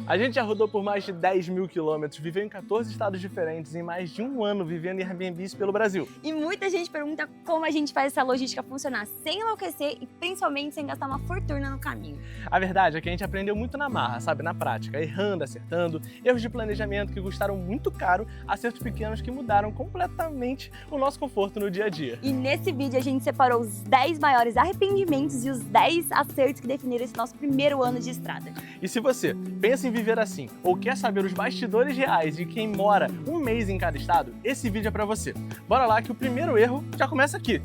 A gente já rodou por mais de 10 mil quilômetros, viveu em 14 estados diferentes, em mais de um ano vivendo em Airbnbs pelo Brasil. E muita gente pergunta como a gente faz essa logística funcionar sem enlouquecer e principalmente sem gastar uma fortuna no caminho. A verdade é que a gente aprendeu muito na marra, sabe, na prática, errando, acertando, erros de planejamento que custaram muito caro, acertos pequenos que mudaram completamente o nosso conforto no dia a dia. E nesse vídeo a gente separou os 10 maiores arrependimentos e os 10 acertos que definiram esse nosso primeiro ano de estrada. E se você pensa em viver assim, ou quer saber os bastidores reais de quem mora um mês em cada estado, esse vídeo é pra você. Bora lá que o primeiro erro já começa aqui,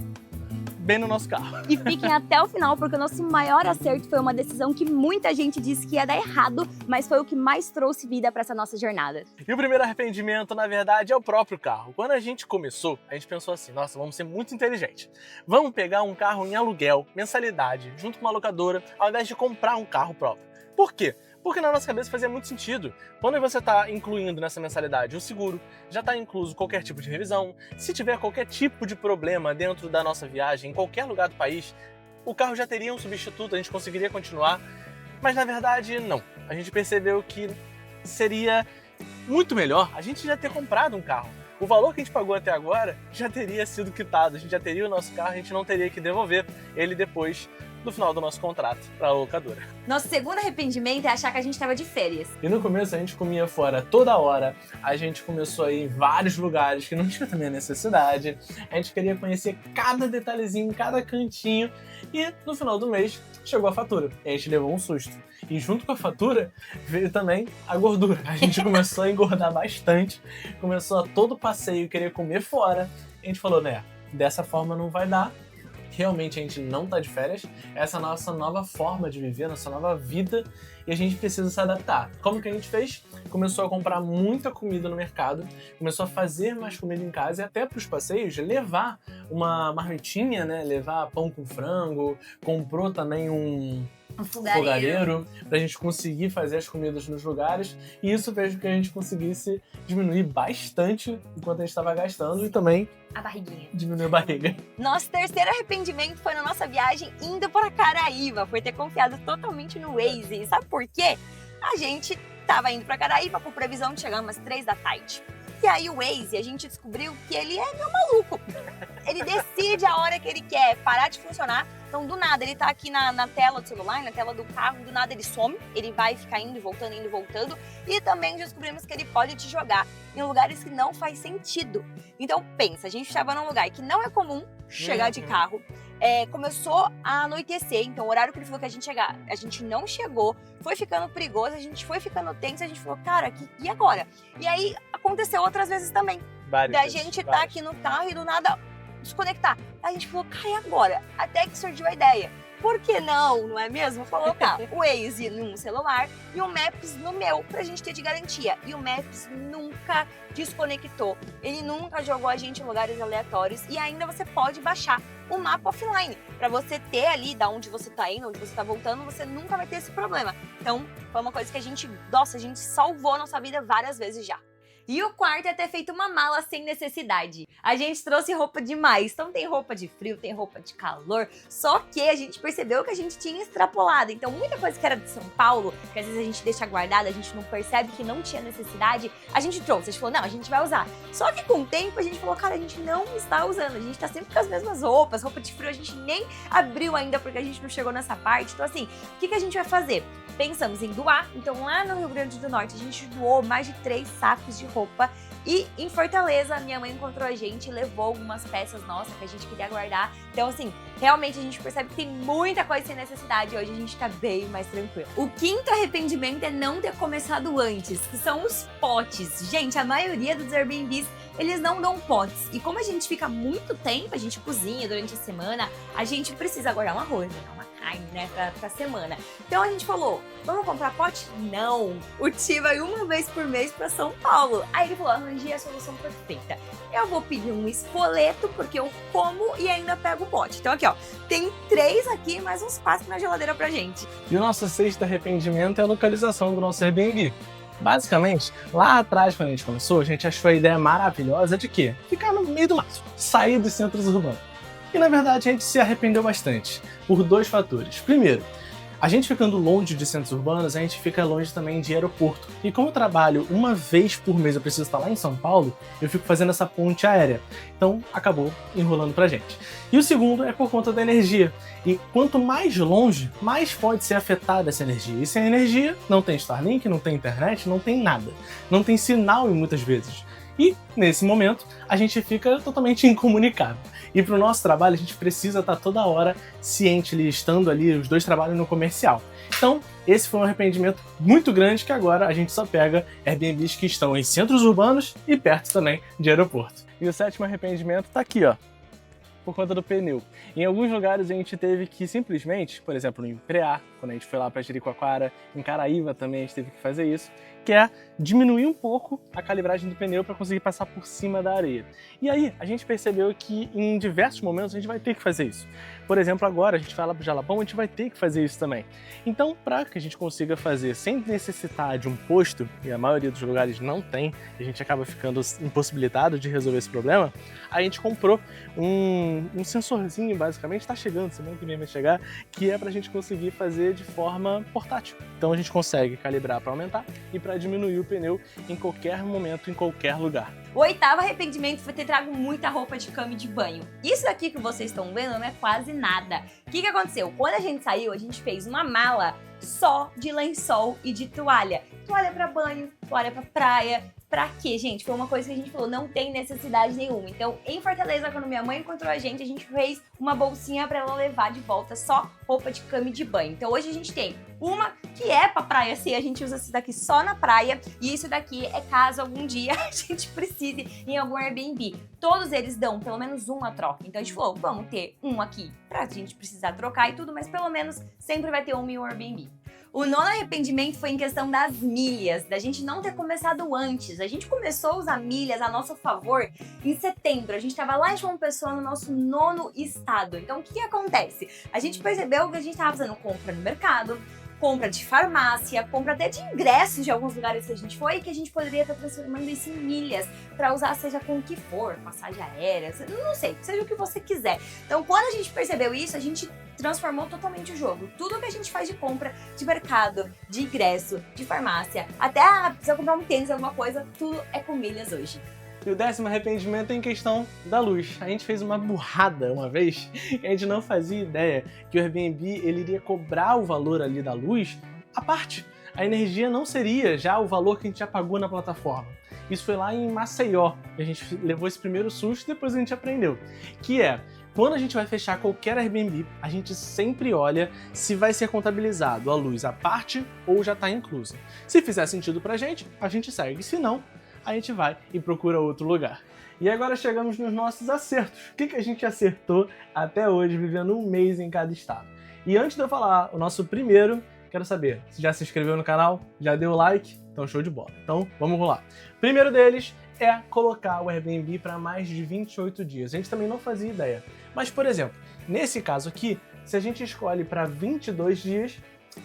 bem no nosso carro. E fiquem até o final, porque o nosso maior acerto foi uma decisão que muita gente disse que ia dar errado, mas foi o que mais trouxe vida para essa nossa jornada. E o primeiro arrependimento, na verdade, é o próprio carro. Quando a gente começou, a gente pensou assim, nossa, vamos ser muito inteligentes. Vamos pegar um carro em aluguel, mensalidade, junto com uma locadora, ao invés de comprar um carro próprio. Por quê? Porque na nossa cabeça fazia muito sentido. Quando você está incluindo nessa mensalidade o seguro, já está incluso qualquer tipo de revisão. Se tiver qualquer tipo de problema dentro da nossa viagem, em qualquer lugar do país, o carro já teria um substituto, a gente conseguiria continuar. Mas na verdade, não. A gente percebeu que seria muito melhor a gente já ter comprado um carro. O valor que a gente pagou até agora já teria sido quitado, a gente já teria o nosso carro, a gente não teria que devolver ele depois do final do nosso contrato para a locadora. Nosso segundo arrependimento é achar que a gente estava de férias. E no começo a gente comia fora toda hora, a gente começou a ir em vários lugares que não tinha também a necessidade, a gente queria conhecer cada detalhezinho, cada cantinho, e no final do mês chegou a fatura, e a gente levou um susto. E junto com a fatura veio também a gordura. A gente começou a engordar bastante, começou a todo passeio querer comer fora, e a gente falou, né, dessa forma não vai dar. Realmente a gente não tá de férias, essa é a nossa nova forma de viver, nossa nova vida, e a gente precisa se adaptar. Como que a gente fez? Começou a comprar muita comida no mercado, começou a fazer mais comida em casa e até para os passeios levar uma marmitinha, né? Levar pão com frango, comprou também um fogareiro pra gente conseguir fazer as comidas nos lugares, e isso fez com que a gente conseguisse diminuir bastante enquanto a gente estava gastando e também a barriguinha. Diminuir a barriga. Nosso terceiro arrependimento foi na nossa viagem indo para Caraíba, por ter confiado totalmente no Waze. E sabe por quê? A gente tava indo para Caraíba com previsão de chegar umas 3 da tarde. E aí o Waze, a gente descobriu que ele é meio maluco. Ele decide a hora que ele quer parar de funcionar. Então, do nada, ele tá aqui na tela do celular, na tela do carro, do nada ele some, ele vai ficar indo e voltando, indo e voltando. E também descobrimos que ele pode te jogar em lugares que não faz sentido. Então, pensa, a gente estava num lugar que não é comum chegar de carro. Começou a anoitecer, então o horário que ele falou que a gente chegar, a gente não chegou, foi ficando perigoso, a gente foi ficando tenso, a gente falou, cara, e agora? E aí aconteceu outras vezes também. Da gente tá aqui no carro e do nada desconectar. Aí a gente falou, cara, e agora? Até que surgiu a ideia. Por que não é mesmo? Colocar o Waze num celular e o Maps no meu, pra gente ter de garantia. E o Maps nunca desconectou. Ele nunca jogou a gente em lugares aleatórios e ainda você pode baixar o mapa offline. Pra você ter ali da onde você tá indo, onde você tá voltando, você nunca vai ter esse problema. Então, foi uma coisa que a gente salvou a nossa vida várias vezes já. E o quarto é ter feito uma mala sem necessidade. A gente trouxe roupa demais, então tem roupa de frio, tem roupa de calor, só que a gente percebeu que a gente tinha extrapolado. Então muita coisa que era de São Paulo, que às vezes a gente deixa guardada, a gente não percebe que não tinha necessidade, a gente trouxe, a gente falou, não, a gente vai usar. Só que com o tempo a gente falou, cara, a gente não está usando, a gente tá sempre com as mesmas roupas, roupa de frio a gente nem abriu ainda porque a gente não chegou nessa parte. Então assim, o que a gente vai fazer? Pensamos em doar, então lá no Rio Grande do Norte a gente doou mais de 3 sacos de roupa e em Fortaleza minha mãe encontrou a gente e levou algumas peças nossas que a gente queria guardar. Então assim, realmente a gente percebe que tem muita coisa sem necessidade e hoje a gente tá bem mais tranquilo. O quinto arrependimento é não ter começado antes, que são os potes. Gente, a maioria dos Airbnbs, eles não dão potes. E como a gente fica muito tempo, a gente cozinha durante a semana, a gente precisa guardar um arroz, uma carne, né, pra semana. Então a gente falou, vamos comprar pote? Não! O Ti vai uma vez por mês pra São Paulo. Aí ele falou, arranjei a solução perfeita. Eu vou pedir um espoleto, porque eu como e ainda pego o pote. Então aqui, ó, tem 3 aqui, mais uns 4 na geladeira pra gente. E o nosso sexto arrependimento é a localização do nosso Airbnb. Basicamente, lá atrás, quando a gente começou, a gente achou a ideia maravilhosa de quê? Ficar no meio do mato, sair dos centros urbanos. E na verdade a gente se arrependeu bastante, por 2 fatores. Primeiro, A gente ficando longe de centros urbanos, a gente fica longe também de aeroporto. E como eu trabalho uma vez por mês, eu preciso estar lá em São Paulo, eu fico fazendo essa ponte aérea. Então, acabou enrolando pra gente. E o segundo é por conta da energia. E quanto mais longe, mais pode ser afetada essa energia. E sem energia, não tem Starlink, não tem internet, não tem nada. Não tem sinal em muitas vezes. E, nesse momento, a gente fica totalmente incomunicável. E para o nosso trabalho, a gente precisa estar toda hora ciente, estando ali, os dois trabalham no comercial. Então, esse foi um arrependimento muito grande que agora a gente só pega Airbnbs que estão em centros urbanos e perto também de aeroporto. E o sétimo arrependimento está aqui, ó, por conta do pneu. Em alguns lugares a gente teve que simplesmente, por exemplo, em Preá, quando a gente foi lá para Jericoacoara, em Caraíva também a gente teve que fazer isso, que é diminuir um pouco a calibragem do pneu para conseguir passar por cima da areia. E aí a gente percebeu que em diversos momentos a gente vai ter que fazer isso. Por exemplo, agora a gente vai lá para o Jalapão, a gente vai ter que fazer isso também. Então, para que a gente consiga fazer sem necessitar de um posto, e a maioria dos lugares não tem, a gente acaba ficando impossibilitado de resolver esse problema, a gente comprou um sensorzinho, basicamente, está chegando, semana que vem vai chegar, que é para a gente conseguir fazer de forma portátil. Então a gente consegue calibrar para aumentar e para diminuir o pneu em qualquer momento, em qualquer lugar. O oitavo arrependimento foi ter trago muita roupa de cama e de banho. Isso aqui que vocês estão vendo não é quase nada. O que aconteceu? Quando a gente saiu, a gente fez uma mala só de lençol e de toalha. Toalha para banho, toalha para praia. Pra quê, gente? Foi uma coisa que a gente falou, não tem necessidade nenhuma. Então, em Fortaleza, quando minha mãe encontrou a gente fez uma bolsinha pra ela levar de volta só roupa de cama e de banho. Então, hoje a gente tem uma que é pra praia, assim, a gente usa esse daqui só na praia. E isso daqui é caso algum dia a gente precise em algum Airbnb. Todos eles dão pelo menos uma troca. Então, a gente falou, vamos ter um aqui pra gente precisar trocar e tudo, mas pelo menos sempre vai ter um em um Airbnb. O nono arrependimento foi em questão das milhas, da gente não ter começado antes. A gente começou a usar milhas a nosso favor em setembro. A gente estava lá em João Pessoa, no nosso 9º estado. Então, o que acontece? A gente percebeu que a gente estava fazendo compra no mercado, compra de farmácia, compra até de ingressos de alguns lugares que a gente foi e que a gente poderia estar transformando isso em milhas para usar seja com o que for, passagem aérea, não sei, seja o que você quiser. Então, quando a gente percebeu isso, a gente transformou totalmente o jogo. Tudo que a gente faz de compra, de mercado, de ingresso, de farmácia, até precisa comprar um tênis, alguma coisa, tudo é com milhas hoje. E o 10º arrependimento é em questão da luz. A gente fez uma burrada uma vez, que a gente não fazia ideia que o Airbnb ele iria cobrar o valor ali da luz à parte. A energia não seria já o valor que a gente já pagou na plataforma. Isso foi lá em Maceió, a gente levou esse primeiro susto e depois a gente aprendeu. Que é, quando a gente vai fechar qualquer Airbnb, a gente sempre olha se vai ser contabilizado a luz à parte ou já está inclusa. Se fizer sentido pra gente, a gente segue. Se não, a gente vai e procura outro lugar. E agora chegamos nos nossos acertos. O que a gente acertou até hoje, vivendo um mês em cada estado? E antes de eu falar o nosso primeiro, quero saber, se já se inscreveu no canal? Já deu like? Então show de bola. Então vamos lá. Primeiro deles é colocar o Airbnb para mais de 28 dias. A gente também não fazia ideia. Mas, por exemplo, nesse caso aqui, se a gente escolhe para 22 dias,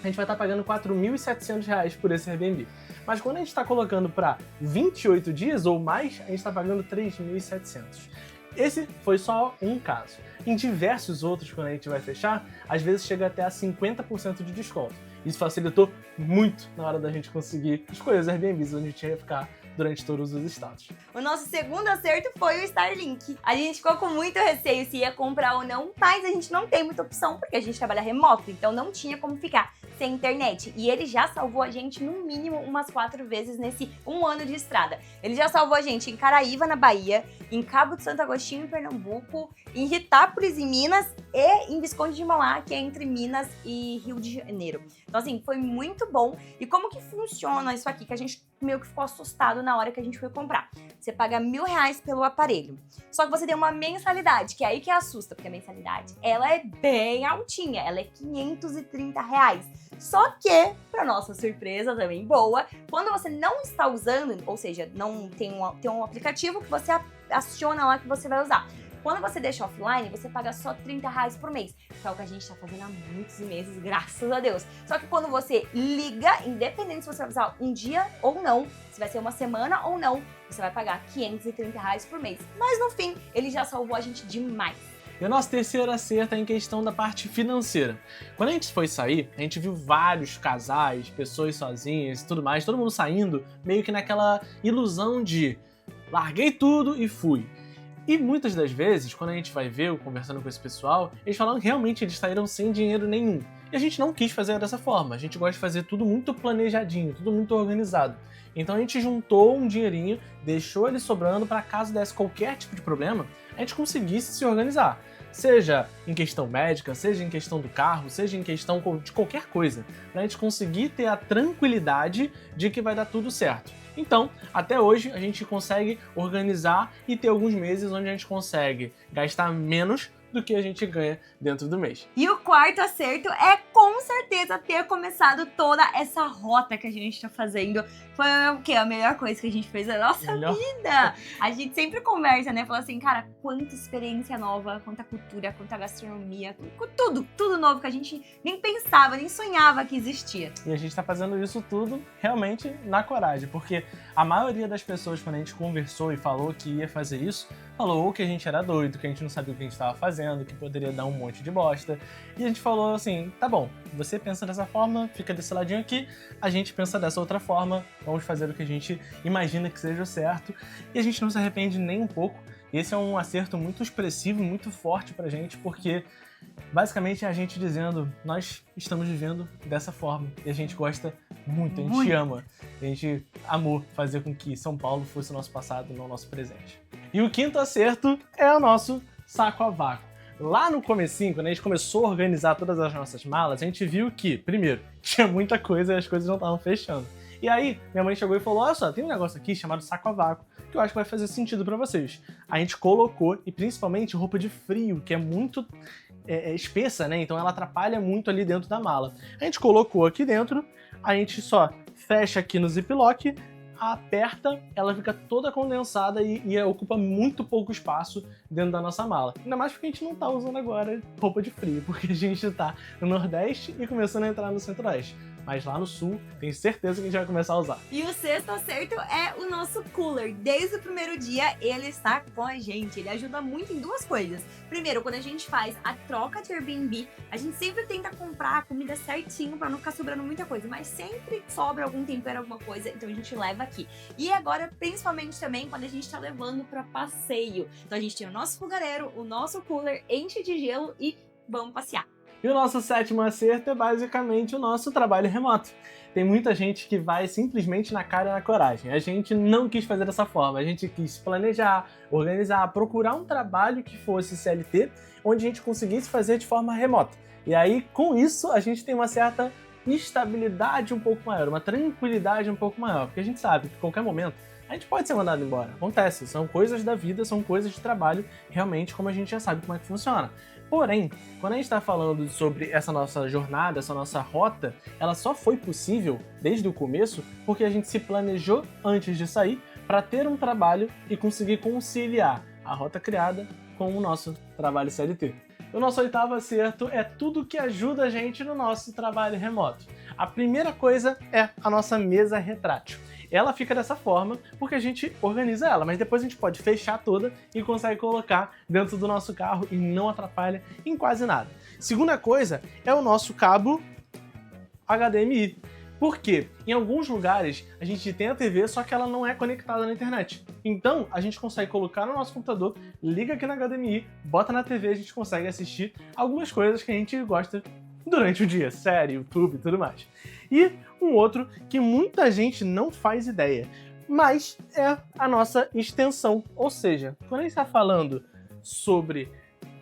a gente vai estar pagando R$ 4.700 por esse Airbnb. Mas quando a gente está colocando para 28 dias ou mais, a gente está pagando R$ 3.700. Esse foi só um caso. Em diversos outros, quando a gente vai fechar, às vezes chega até a 50% de desconto. Isso facilitou muito na hora da gente conseguir escolher os Airbnbs onde a gente ia ficar durante todos os estados. O nosso segundo acerto foi o Starlink. A gente ficou com muito receio se ia comprar ou não, mas a gente não tem muita opção porque a gente trabalha remoto, então não tinha como ficar sem internet. E ele já salvou a gente no mínimo umas 4 vezes nesse 1 ano de estrada. Ele já salvou a gente em Caraíva, na Bahia, em Cabo de Santo Agostinho, em Pernambuco, em Ritápolis, em Minas e em Visconde de Mauá, que é entre Minas e Rio de Janeiro. Então assim, foi muito bom. E como que funciona isso aqui, que a gente meio que ficou assustado na hora que a gente foi comprar. Você paga R$1.000 pelo aparelho. Só que você tem uma mensalidade, que é aí que assusta, porque a mensalidade, ela é bem altinha, ela é R$530. Só que, para nossa surpresa também boa, quando você não está usando, ou seja, não tem um aplicativo que você aciona lá que você vai usar. Quando você deixa offline, você paga só R$30 por mês, que é o que a gente tá fazendo há muitos meses, graças a Deus. Só que quando você liga, independente se você vai usar um dia ou não, se vai ser uma semana ou não, você vai pagar R$530 por mês. Mas no fim, ele já salvou a gente demais. E o nosso terceiro acerto é em questão da parte financeira. Quando a gente foi sair, a gente viu vários casais, pessoas sozinhas e tudo mais, todo mundo saindo meio que naquela ilusão de larguei tudo e fui. E muitas das vezes, quando a gente vai ver, conversando com esse pessoal, eles falam que realmente eles saíram sem dinheiro nenhum. E a gente não quis fazer dessa forma, a gente gosta de fazer tudo muito planejadinho, tudo muito organizado. Então a gente juntou um dinheirinho, deixou ele sobrando para caso desse qualquer tipo de problema, a gente conseguisse se organizar. Seja em questão médica, seja em questão do carro, seja em questão de qualquer coisa, pra gente conseguir ter a tranquilidade de que vai dar tudo certo. Então, até hoje, a gente consegue organizar e ter alguns meses onde a gente consegue gastar menos do que a gente ganha dentro do mês. E o quarto acerto é com certeza ter começado toda essa rota que a gente tá fazendo. Foi o quê? A melhor coisa que a gente fez na nossa vida. A gente sempre conversa, né? Fala assim, cara, quanta experiência nova, quanta cultura, quanta gastronomia, tudo novo que a gente nem pensava, nem sonhava que existia. E a gente tá fazendo isso tudo realmente na coragem, porque a maioria das pessoas, quando a gente conversou e falou que ia fazer isso, falou ou que a gente era doido, que a gente não sabia o que a gente estava fazendo, que poderia dar um monte de bosta. E a gente falou assim, tá bom, você pensa dessa forma, fica desse ladinho aqui, a gente pensa dessa outra forma, vamos fazer o que a gente imagina que seja o certo. E a gente não se arrepende nem um pouco. Esse é um acerto muito expressivo, muito forte pra gente, porque basicamente é a gente dizendo, nós estamos vivendo dessa forma e a gente gosta muito, a gente ama. A gente amou fazer com que São Paulo fosse o nosso passado, não o nosso presente. E o quinto acerto é o nosso saco a vácuo. Lá no comecinho, quando a gente começou a organizar todas as nossas malas, a gente viu que, primeiro, tinha muita coisa e as coisas não estavam fechando. E aí, minha mãe chegou e falou, olha só, tem um negócio aqui chamado saco a vácuo, que eu acho que vai fazer sentido pra vocês. A gente colocou, e principalmente roupa de frio, que é muito espessa, né? Então ela atrapalha muito ali dentro da mala. A gente colocou aqui dentro, a gente só fecha aqui no ziplock, aperta, ela fica toda condensada e ocupa muito pouco espaço dentro da nossa mala. Ainda mais porque a gente não tá usando agora roupa de frio, porque a gente tá no Nordeste e começando a entrar no Centro-Oeste. Mas lá no Sul, tenho certeza que a gente vai começar a usar. E o sexto acerto é o nosso cooler. Desde o primeiro dia, ele está com a gente. Ele ajuda muito em duas coisas. Primeiro, quando a gente faz a troca de Airbnb, a gente sempre tenta comprar a comida certinho pra não ficar sobrando muita coisa. Mas sempre sobra algum tempero, alguma coisa, então a gente leva aqui. E agora, principalmente também, quando a gente tá levando pra passeio. Então a gente tem o nosso fogareiro, o nosso cooler, enche de gelo e vamos passear. E o nosso sétimo acerto é basicamente o nosso trabalho remoto. Tem muita gente que vai simplesmente na cara e na coragem. A gente não quis fazer dessa forma, a gente quis planejar, organizar, procurar um trabalho que fosse CLT, onde a gente conseguisse fazer de forma remota. E aí, com isso, a gente tem uma certa estabilidade um pouco maior, uma tranquilidade um pouco maior, porque a gente sabe que em qualquer momento a gente pode ser mandado embora. Acontece, são coisas da vida, são coisas de trabalho, realmente, como a gente já sabe como é que funciona. Porém, quando a gente está falando sobre essa nossa jornada, essa nossa rota, ela só foi possível desde o começo porque a gente se planejou antes de sair para ter um trabalho e conseguir conciliar a rota criada com o nosso trabalho CLT. O nosso oitavo acerto é tudo que ajuda a gente no nosso trabalho remoto. A primeira coisa é a nossa mesa retrátil. Ela fica dessa forma porque a gente organiza ela, mas depois a gente pode fechar toda e consegue colocar dentro do nosso carro e não atrapalha em quase nada. Segunda coisa é o nosso cabo HDMI. Por quê? Em alguns lugares a gente tem a TV, só que ela não é conectada na internet. Então a gente consegue colocar no nosso computador, liga aqui na HDMI, bota na TV e a gente consegue assistir algumas coisas que a gente gosta durante o dia, série, YouTube e tudo mais. E um outro que muita gente não faz ideia, mas é a nossa extensão. Ou seja, quando a gente está falando sobre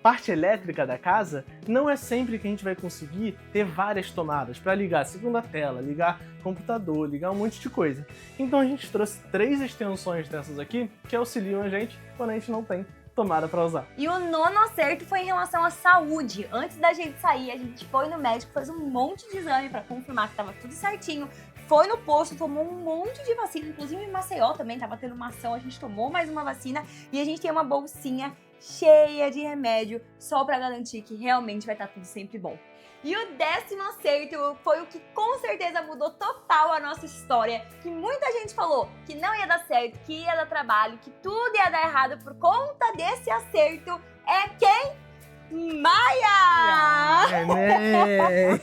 parte elétrica da casa, não é sempre que a gente vai conseguir ter várias tomadas para ligar a segunda tela, ligar computador, ligar um monte de coisa. Então a gente trouxe 3 extensões dessas aqui que auxiliam a gente quando a gente não tem tomada para usar. E o nono acerto foi em relação à saúde. Antes da gente sair, a gente foi no médico, fez um monte de exame para confirmar que estava tudo certinho. Foi no posto, tomou um monte de vacina, inclusive em Maceió também estava tendo uma ação, a gente tomou mais uma vacina e a gente tem uma bolsinha cheia de remédio só para garantir que realmente vai estar tudo sempre bom. E o 10º acerto foi o que com certeza mudou total a nossa história, que muita gente falou que não ia dar certo, que ia dar trabalho, que tudo ia dar errado por conta desse acerto. É quem? Maia! Neném!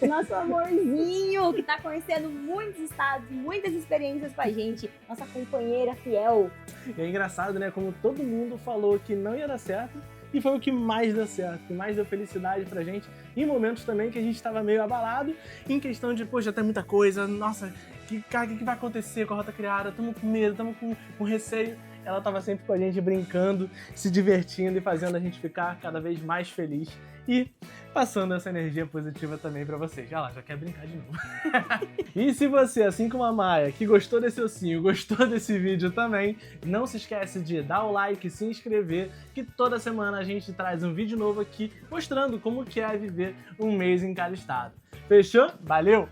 Nosso amorzinho, que tá conhecendo muitos estados, muitas experiências com a gente. Nossa companheira fiel. E é engraçado, né? Como todo mundo falou que não ia dar certo, e foi o que mais deu certo, que mais deu felicidade pra gente, em momentos também que a gente tava meio abalado, em questão de, pô, já tem muita coisa, nossa, que vai acontecer com a Rota Criada? Tamo com medo, tamo com receio. Ela tava sempre com a gente brincando, se divertindo e fazendo a gente ficar cada vez mais feliz e passando essa energia positiva também pra vocês. Olha lá, já quer brincar de novo. E se você, assim como a Maia, que gostou desse ossinho, gostou desse vídeo também, não se esquece de dar o like, se inscrever, que toda semana a gente traz um vídeo novo aqui mostrando como que é viver um mês em cada estado. Fechou? Valeu!